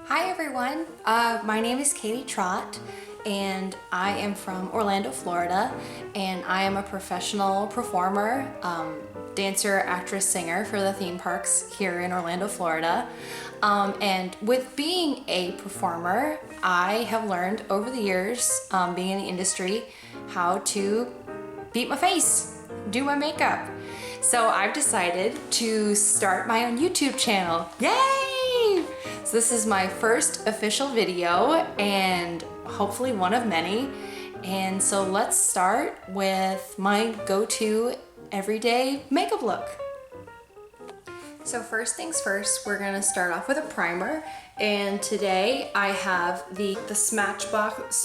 Hi everyone, my name is Katie Trott and I am from Orlando, Florida, and I am a professional performer, dancer, actress, singer for the theme parks here in Orlando, Florida. And with being a performer, I have learned over the years, being in the industry, how to beat my face, do my makeup. So I've decided to start my own YouTube channel. Yay! So this is my first official video and hopefully one of many. And so let's start with my go-to everyday makeup look. So first things first, we're gonna start off with a primer. And today I have the Smashbox,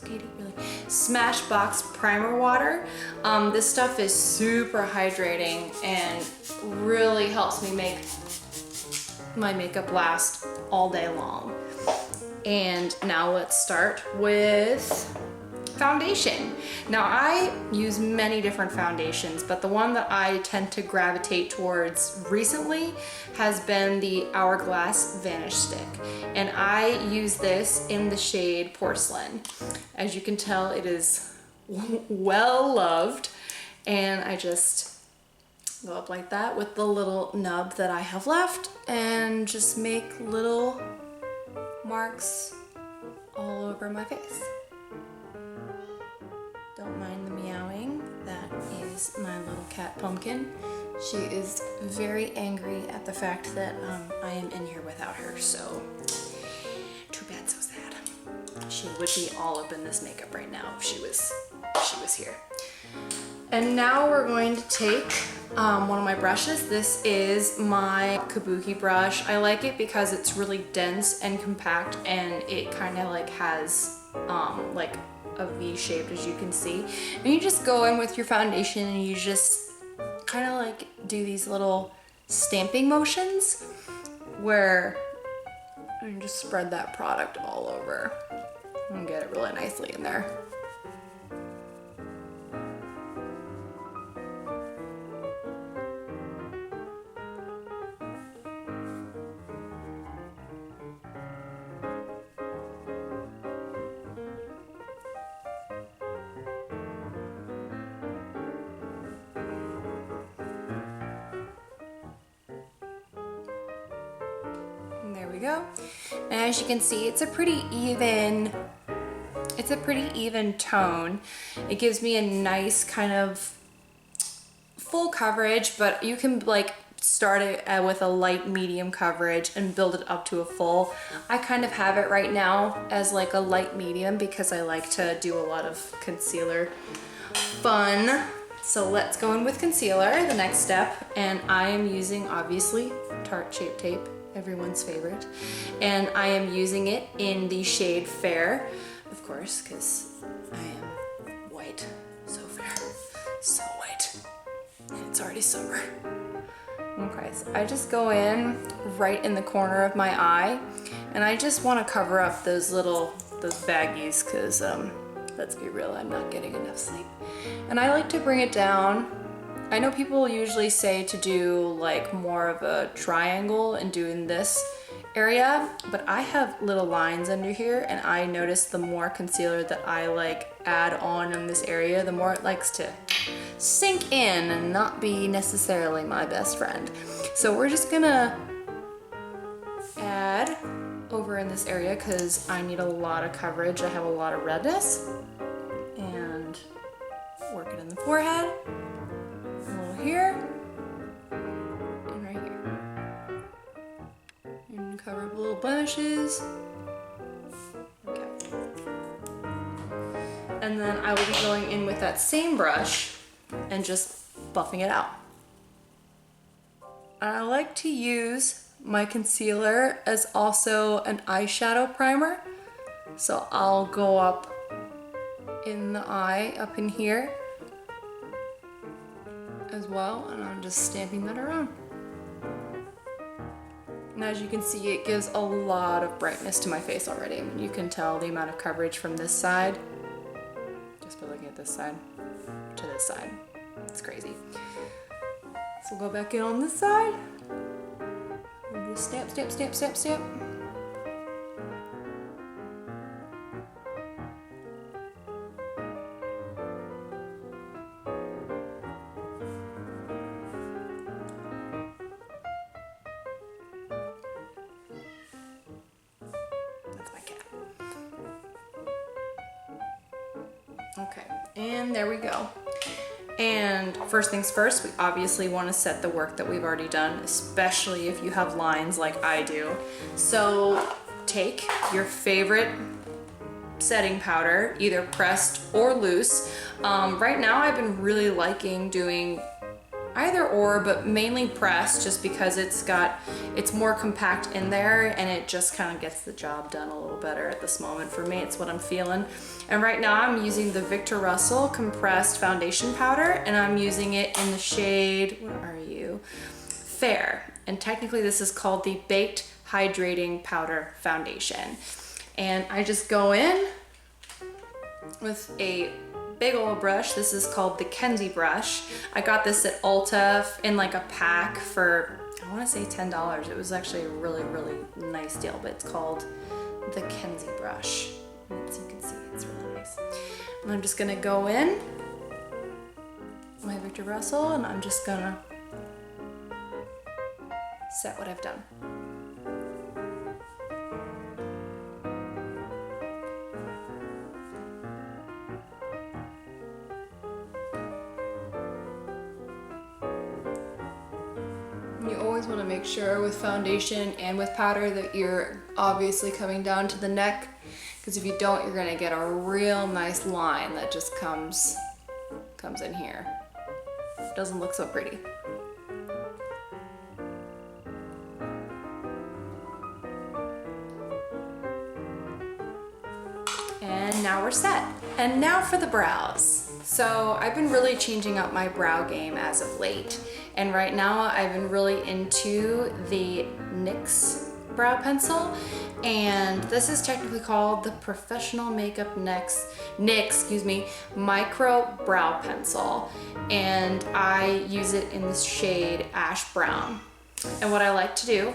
Katie, really? Smashbox Primer Water. This stuff is super hydrating and really helps me make my makeup last all day long. And now let's start with foundation. Now I use many different foundations, but the one that I tend to gravitate towards recently has been the Hourglass Vanish stick. And I use this in the shade Porcelain. As you can tell, it is well loved. And I just go up like that with the little nub that I have left and just make little marks all over my face. Don't mind the meowing. That is my little cat Pumpkin. She is very angry at the fact that I am in here without her, so too bad, so sad. She would be all up in this makeup right now if she was here. And now we're going to take one of my brushes. This is my Kabuki brush. I like it because it's really dense and compact, and it kind of like has like a V shape, as you can see. And you just go in with your foundation and you just kind of like do these little stamping motions where you just spread that product all over and get it really nicely in there. There we go. And as you can see, it's a pretty even tone. It gives me a nice kind of full coverage, but you can like start it with a light medium coverage and build it up to a full. I kind of have it right now as like a light medium because I like to do a lot of concealer fun. So let's go in with concealer, the next step, and I am using obviously Tarte Shape Tape, everyone's favorite, and I am using it in the shade Fair, of course, because I am white, so fair, so white, and it's already summer. Okay, so I just go in right in the corner of my eye, and I just want to cover up those baggies, because let's be real, I'm not getting enough sleep, and I like to bring it down. I know people usually say to do like more of a triangle and doing this area, but I have little lines under here, and I notice the more concealer that I like add on in this area, the more it likes to sink in and not be necessarily my best friend. So we're just gonna add over in this area because I need a lot of coverage. I have a lot of redness, and work it in the forehead. Here and right here, and cover up little blemishes. Okay, and then I will be going in with that same brush and just buffing it out. I like to use my concealer as also an eyeshadow primer, so I'll go up in the eye, up in here as well, and I'm just stamping that around. And as you can see, it gives a lot of brightness to my face already. I mean, you can tell the amount of coverage from this side just by looking at this side to this side. It's crazy. So we'll go back in on this side and just stamp, stamp, stamp, stamp, stamp. Okay, and there we go. And first things first, we obviously want to set the work that we've already done, especially if you have lines like I do. So take your favorite setting powder, either pressed or loose. Right now I've been really liking doing either or, but mainly pressed, just because it's more compact in there and it just kind of gets the job done a little better at this moment. For me, it's what I'm feeling. And right now I'm using the Victor Russell compressed foundation powder, and I'm using it in the shade, what are you? Fair. And technically this is called the Baked Hydrating Powder Foundation. And I just go in with a big old brush. This is called the Kenzie brush. I got this at Ulta in like a pack for, I want to say $10. It was actually a really, really nice deal, but it's called the Kenzie brush. As you can see, it's really nice. And I'm just gonna go in my Victor Russell, and I'm just gonna set what I've done. You always want to make sure with foundation and with powder that you're obviously coming down to the neck, because if you don't, you're gonna get a real nice line that just comes in here. It doesn't look so pretty. And now we're set. And now for the brows. So I've been really changing up my brow game as of late. And right now I've been really into the NYX brow pencil. And this is technically called the Professional Makeup NYX Micro Brow Pencil. And I use it in the shade Ash Brown. And what I like to do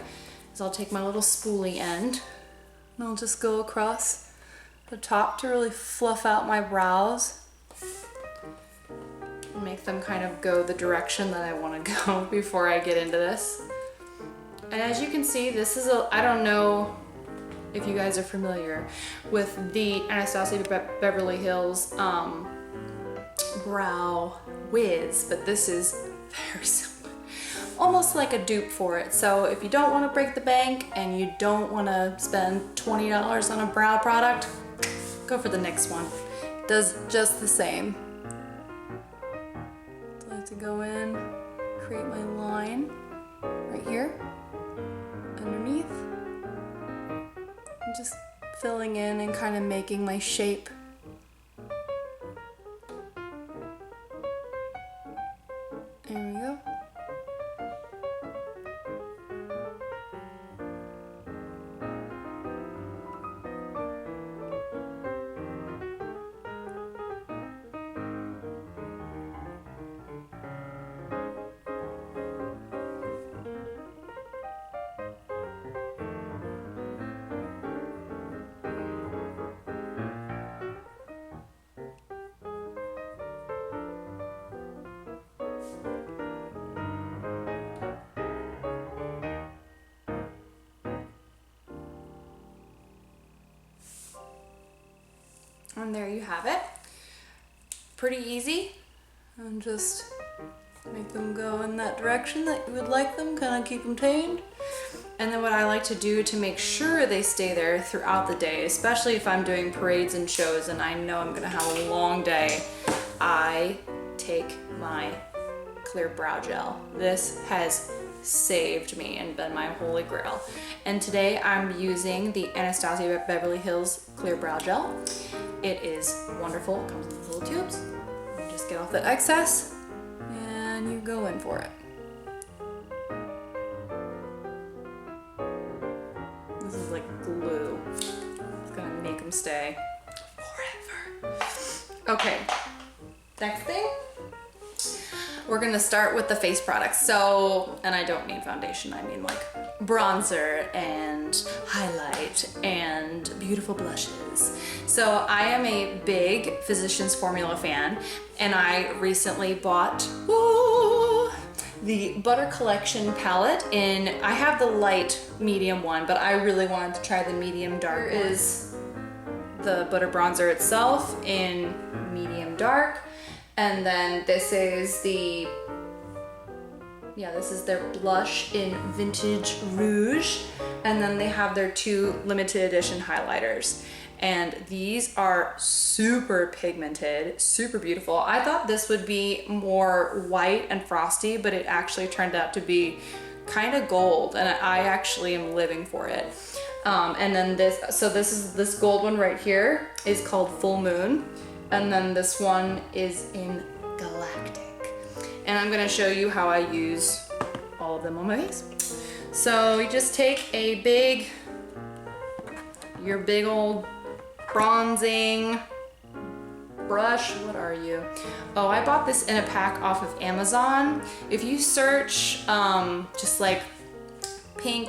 is I'll take my little spoolie end and I'll just go across the top to really fluff out my brows. Make them kind of go the direction that I want to go before I get into this. And as you can see, this is I don't know if you guys are familiar with the Anastasia Beverly Hills Brow Wiz, but this is very similar. Almost like a dupe for it. So if you don't want to break the bank and you don't want to spend $20 on a brow product, go for the NYX one. It does just the same. To go in, create my line right here underneath. I'm just filling in and kind of making my shape. There we go. And there you have it. Pretty easy. And just make them go in that direction that you would like them, kind of keep them tamed. And then what I like to do to make sure they stay there throughout the day, especially if I'm doing parades and shows and I know I'm gonna have a long day, I take my clear brow gel. This has saved me and been my holy grail. And today I'm using the Anastasia Beverly Hills Clear Brow Gel. It is wonderful. It comes in these little tubes. You just get off the excess and you go in for it. This is like glue. It's gonna make them stay forever. Okay, next thing. We're gonna start with the face products. So, and I don't mean foundation, I mean like bronzer and highlight and beautiful blushes. So I am a big Physicians Formula fan, and I recently bought the Butter Collection palette I have the light medium one, but I really wanted to try the medium dark one. Here is the butter bronzer itself in medium dark. And then this is the, yeah, this is their blush in Vintage Rouge. And then they have their 2 limited edition highlighters. And these are super pigmented, super beautiful. I thought this would be more white and frosty, but it actually turned out to be kind of gold, and I actually am living for it. And then this gold one right here is called Full Moon, and then this one is in Galactic. And I'm gonna show you how I use all of them on my face. So you just take your big old bronzing brush. What are you? Oh, I bought this in a pack off of Amazon. If you search just like pink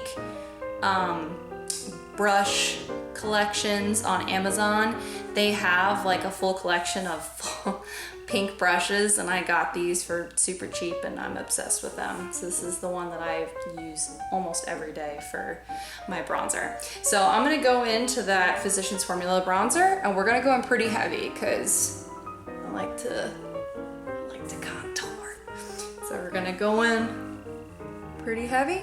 brush collections on Amazon, they have like a full collection of pink brushes, and I got these for super cheap and I'm obsessed with them. So this is the one that I use almost every day for my bronzer. So I'm gonna go into that Physicians Formula bronzer, and we're gonna go in pretty heavy because I like to contour. So we're gonna go in pretty heavy,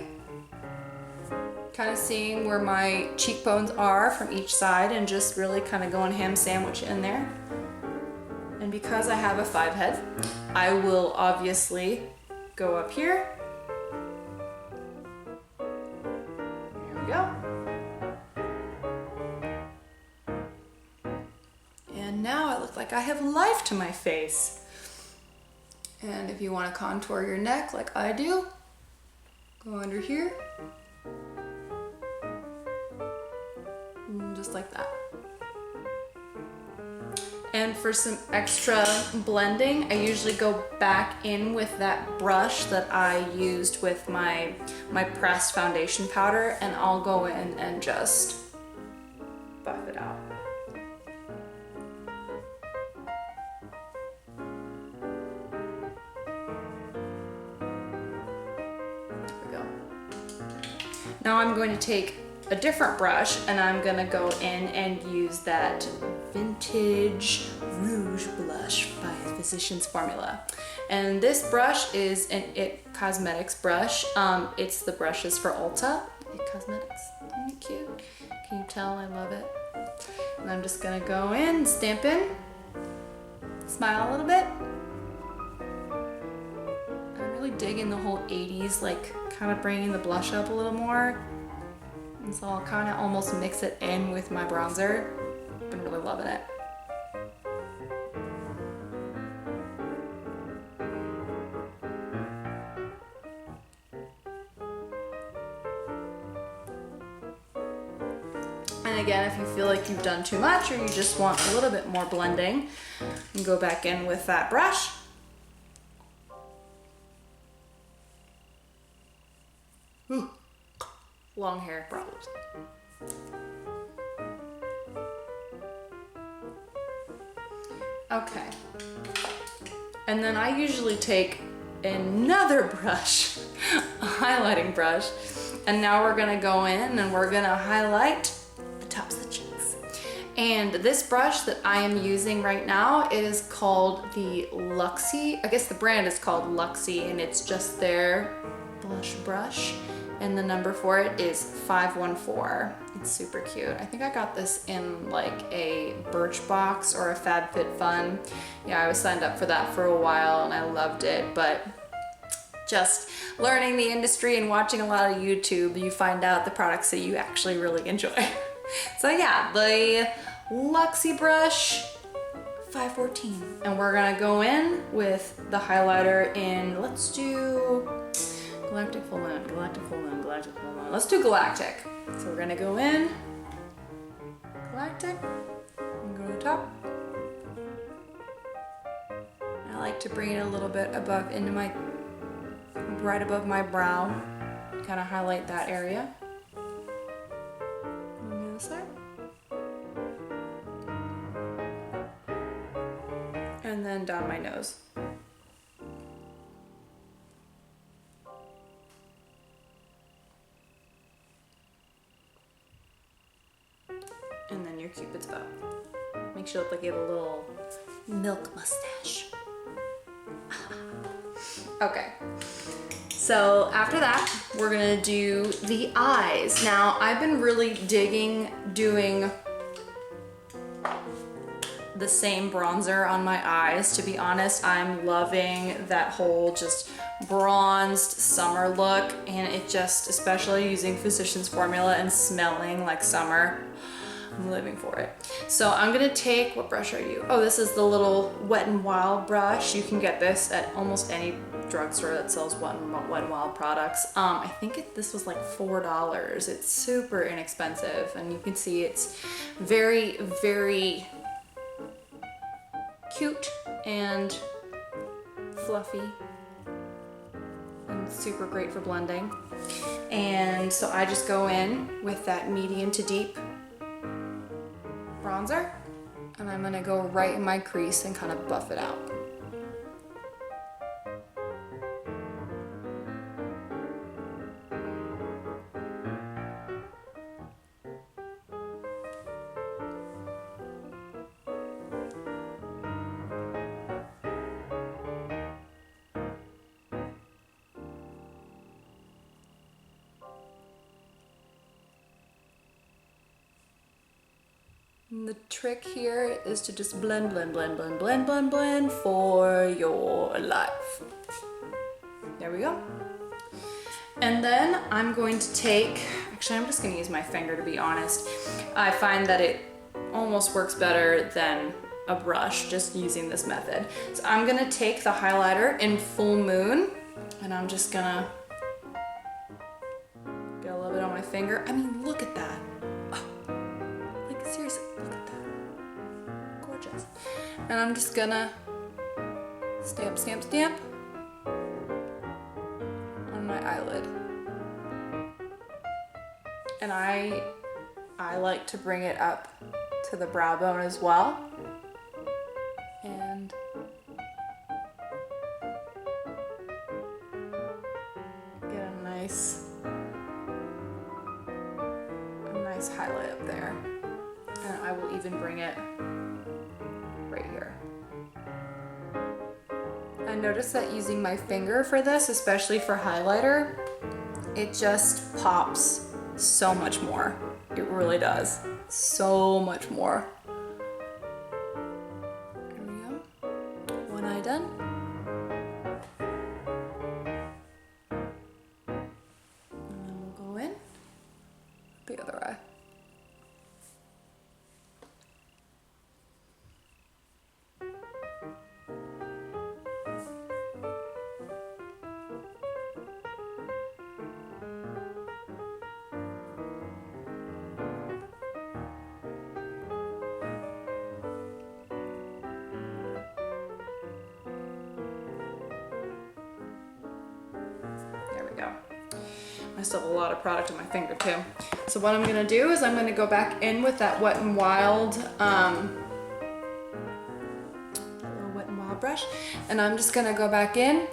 kind of seeing where my cheekbones are from each side and just really kind of going ham sandwich in there. And because I have a 5 head, I will obviously go up here. There we go. And now I look like I have life to my face. And if you want to contour your neck like I do, go under here. And just like that. And for some extra blending, I usually go back in with that brush that I used with my pressed foundation powder, and I'll go in and just buff it out. There we go. Now I'm going to take a different brush, and I'm gonna go in and use that Vintage Rouge blush by Physicians Formula. And this brush is an IT Cosmetics brush. It's the brushes for Ulta. IT Cosmetics, isn't it cute? Can you tell I love it? And I'm just gonna go in, stamp in, smile a little bit. I'm really digging the whole 80s, like kind of bringing the blush up a little more. And so I'll kind of almost mix it in with my bronzer. Been really loving it. And again, if you feel like you've done too much or you just want a little bit more blending, you can go back in with that brush. Ooh. Long hair problems. Okay. And then I usually take another brush, a highlighting brush, and now we're gonna go in and we're gonna highlight the tops of the cheeks. And this brush that I am using right now is called the Luxie. I guess the brand is called Luxie, and it's just their blush brush. And the number for it is 514. It's super cute. I think I got this in like a Birchbox or a FabFitFun. Yeah, I was signed up for that for a while and I loved it, but just learning the industry and watching a lot of YouTube, you find out the products that you actually really enjoy. So yeah, the Luxie brush 514. And we're gonna go in with the highlighter in, let's do Galactic Full Moon, Galactic Full Moon, Galactic Full Moon. Let's do Galactic. So we're gonna go in, Galactic, and go to the top. I like to bring it a little bit above, into my, right above my brow, kind of highlight that area. On the other side. And then down my nose. And then your Cupid's bow. Makes you look like you have a little milk mustache. Okay. So after that, we're gonna do the eyes. Now, I've been really digging doing the same bronzer on my eyes. To be honest, I'm loving that whole just bronzed summer look, and it just, especially using Physicians Formula and smelling like summer, I'm living for it. So I'm gonna take, what brush are you? Oh, this is the little Wet n Wild brush. You can get this at almost any drugstore that sells Wet n Wild products. I think this was like $4. It's super inexpensive, and you can see it's very, very cute and fluffy and super great for blending. And so I just go in with that medium to deep bronzer, and I'm gonna go right in my crease and kind of buff it out. And the trick here is to just blend, blend, blend, blend, blend, blend, blend for your life. There we go. And then I'm going to take, actually I'm just gonna use my finger to be honest. I find that it almost works better than a brush just using this method. So I'm gonna take the highlighter in Full Moon, and I'm just gonna get a little bit on my finger. I mean, look at that. Like seriously, look at that. Gorgeous. And I'm just gonna stamp, stamp, stamp on my eyelid. And I like to bring it up to the brow bone as well. And get a nice highlight up there. And I will even bring it right here. I noticed that using my finger for this, especially for highlighter, it just pops so much more. It really does. So much more. There we go. One eye done. And then we'll go in the other eye. I still have a lot of product on my finger too. So what I'm gonna do is I'm gonna go back in with that Wet n Wild, little Wet n Wild brush, and I'm just gonna go back in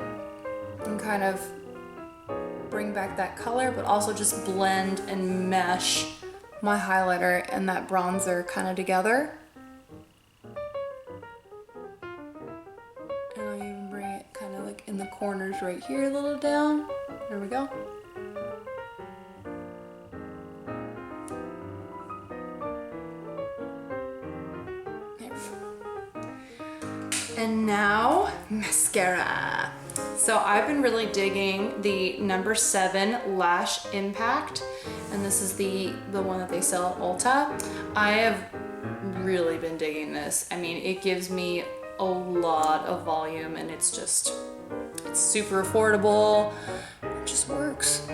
and kind of bring back that color, but also just blend and mesh my highlighter and that bronzer kind of together. And I'll even bring it kind of like in the corners right here a little down. There we go. And now, mascara. So I've been really digging the Nº7 Lash Impact, and this is the one that they sell at Ulta. I have really been digging this. I mean, it gives me a lot of volume, and it's super affordable. It just works.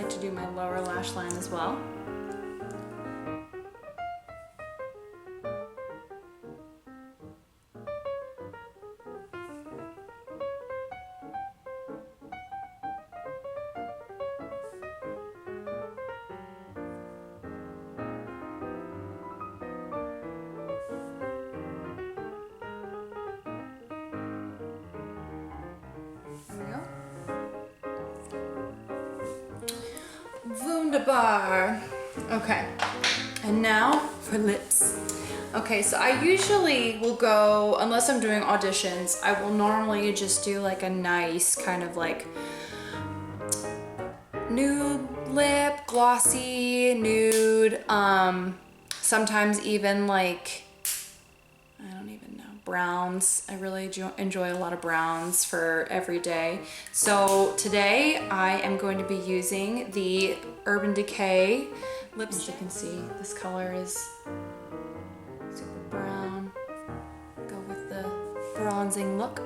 like to do my lower lash line as well. Wunderbar. Okay, and now for lips. Okay, so I usually will go, unless I'm doing auditions, I will normally just do like a nice kind of like nude lip, glossy, nude, sometimes even like, I don't even know, browns. I really enjoy a lot of browns for every day. So today I am going to be using the Urban Decay lips. As you can see, this color is super brown. Go with the bronzing look.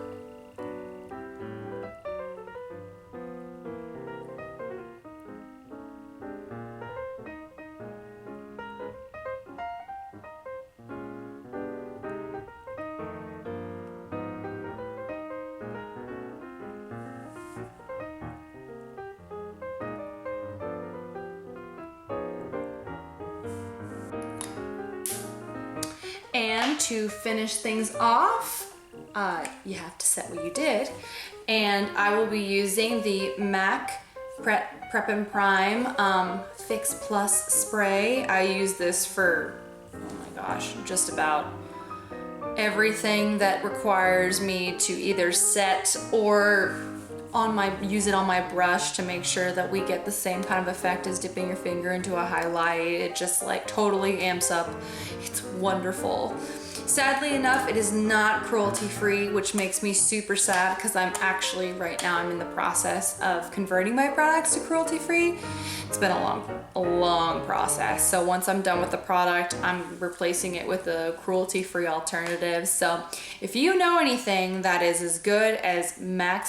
And to finish things off, you have to set what you did. And I will be using the MAC Prep and Prime Fix Plus spray. I use this for, oh my gosh, just about everything that requires me to either set or use it on my brush to make sure that we get the same kind of effect as dipping your finger into a highlight. It just like totally amps up. It's wonderful. Sadly enough, it is not cruelty-free, which makes me super sad because I'm actually, right now, I'm in the process of converting my products to cruelty-free. It's been a long process. So once I'm done with the product, I'm replacing it with a cruelty-free alternative. So if you know anything that is as good as MAC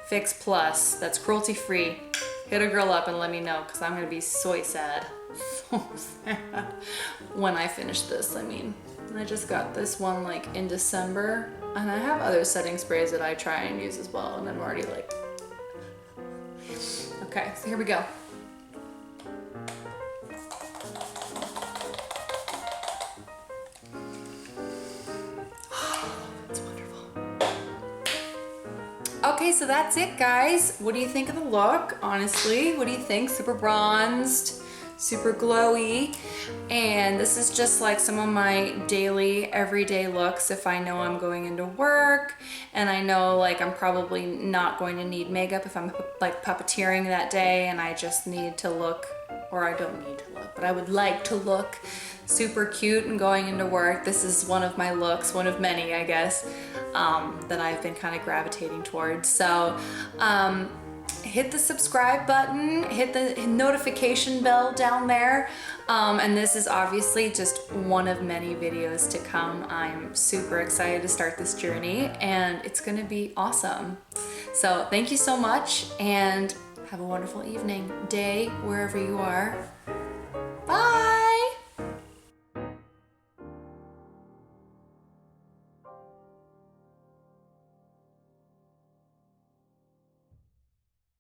Fix Plus, that's cruelty-free, hit a girl up and let me know, because I'm gonna be so sad. So sad when I finish this. I mean, I just got this one like in December, and I have other setting sprays that I try and use as well, and I'm already like, okay, so here we go. It's wonderful. Okay, so that's it, guys. What do you think of the look? Honestly, what do you think? Super bronzed, super glowy. And this is just like some of my daily, everyday looks if I know I'm going into work and I know like I'm probably not going to need makeup if I'm like puppeteering that day and I just need to look, or I don't need to look, but I would like to look super cute and going into work. This is one of my looks, one of many, I guess, that I've been kind of gravitating towards. So hit the subscribe button, hit the notification bell down there, and this is obviously just one of many videos to come. I'm super excited to start this journey and it's gonna be awesome. So thank you so much and have a wonderful evening, day, wherever you are.